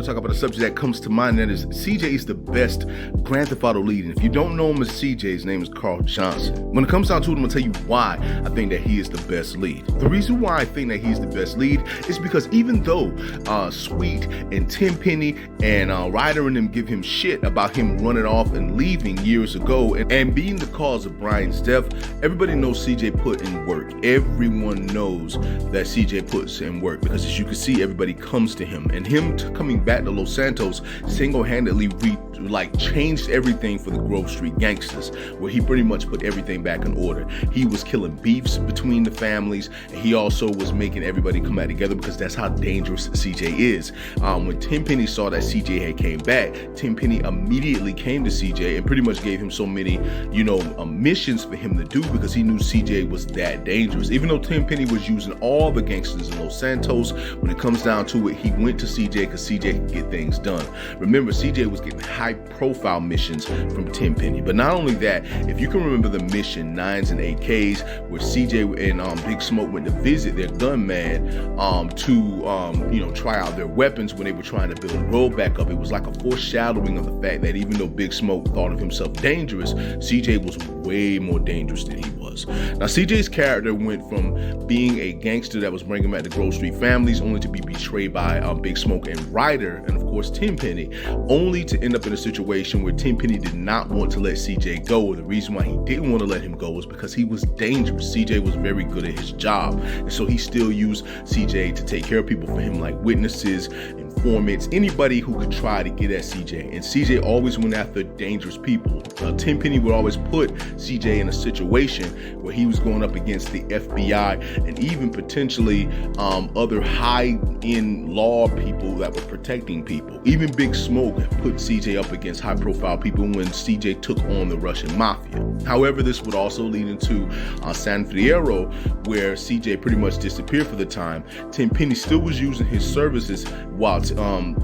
to talk about a subject that comes to mind, that is CJ is the best Grand Theft Auto lead. And if you don't know him as CJ, his name is Carl Johnson. When it comes down to it, I'm going to tell you why I think that he is the best lead. The reason why I think that he's the best lead is because even though Sweet and Tenpenny and Ryder and them give him shit about him running off and leaving years ago and being the cause of Brian's death, everybody knows CJ put in work. Everyone knows that CJ puts in work because, as you can see, everybody comes to him. And him coming back to Los Santos single-handedly changed everything for the Grove Street Gangsters, where he pretty much put everything back in order. He was killing beefs between the families, and he also was making everybody come back together because that's how dangerous CJ is. When Tenpenny saw that CJ had came back, Tenpenny immediately came to CJ and pretty much gave him so many, missions for him to do because he knew CJ was that dangerous. Even though Tenpenny was using all the gangsters in Los Santos, when it comes down to it, he went to CJ because CJ could get things done. Remember, CJ was getting high-profile missions from Tenpenny. But not only that, if you can remember the mission 9s and 8Ks where CJ and Big Smoke went to visit their gunman to try out their weapons when they were trying to build a road back up, it was like a foreshadowing of the fact that even though Big Smoke thought of himself dangerous, CJ was way more dangerous than he was. Now, CJ's character went from being a gangster that was bringing back the Grove Street families only to be betrayed by Big Smoke and Ryder, and of course Tenpenny, only to end up in a situation where Tenpenny did not want to let CJ go. The reason why he didn't want to let him go was because he was dangerous. CJ was very good at his job, and so he still used CJ to take care of people for him, like witnesses, informants, anybody who could try to get at CJ. And CJ always went after dangerous people. Tenpenny would always put CJ in a situation where he was going up against the FBI and even potentially other high-end law people that were protecting people. Even Big Smoke put CJ up against high-profile people when CJ took on the Russian mafia. However, this would also lead into San Fierro, where CJ pretty much disappeared for the time. Tenpenny still was using his services while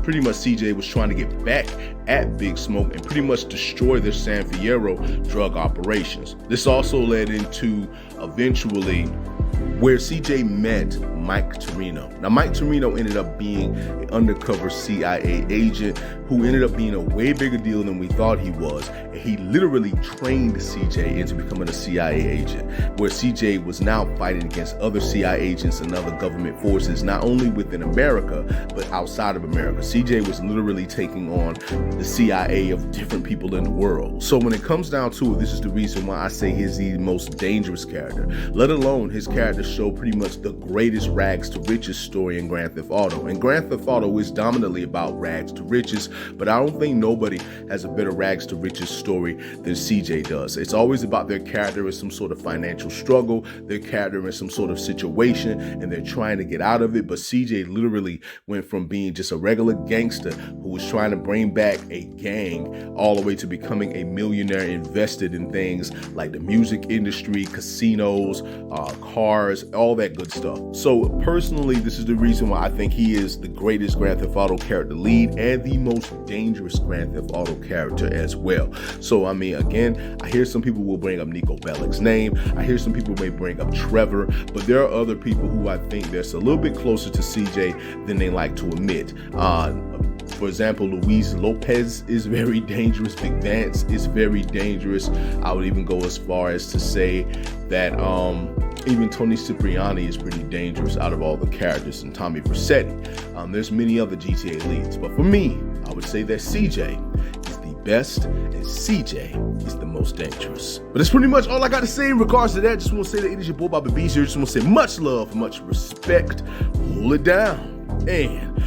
pretty much CJ was trying to get back at Big Smoke and pretty much destroy their San Fierro drug operations. This also led into eventually where CJ met Mike Torino. Now, Mike Torino ended up being an undercover CIA agent who ended up being a way bigger deal than we thought he was. And he literally trained CJ into becoming a CIA agent, where CJ was now fighting against other CIA agents and other government forces, not only within America, but outside of America. CJ was literally taking on the CIA of different people in the world. So when it comes down to it, this is the reason why I say he's the most dangerous character, let alone his character show pretty much the greatest rags to riches story in Grand Theft Auto. And Grand Theft Auto is dominantly about rags to riches, but I don't think nobody has a better rags to riches story than CJ does. It's always about their character in some sort of financial struggle, their character in some sort of situation, and they're trying to get out of it. But CJ literally went from being just a regular gangster who was trying to bring back a gang all the way to becoming a millionaire invested in things like the music industry, casinos, cars, all that good stuff. So personally, this is the reason why I think he is the greatest Grand Theft Auto character lead and the most dangerous Grand Theft Auto character as well. So I mean, again, I hear some people will bring up Nico Bellic's name. I hear some people may bring up Trevor, but there are other people who I think that's a little bit closer to CJ than they like to admit. For example, Luis Lopez is very dangerous. Vic Vance is very dangerous. I would even go as far as to say that even Tony Cipriani is pretty dangerous out of all the characters, and Tommy Vercetti. There's many other GTA leads, but for me, I would say that CJ is the best and CJ is the most dangerous. But that's pretty much all I got to say in regards to that. Just want to say that it is your boy Bobby B here. Just want to say much love, much respect. Hold it down. And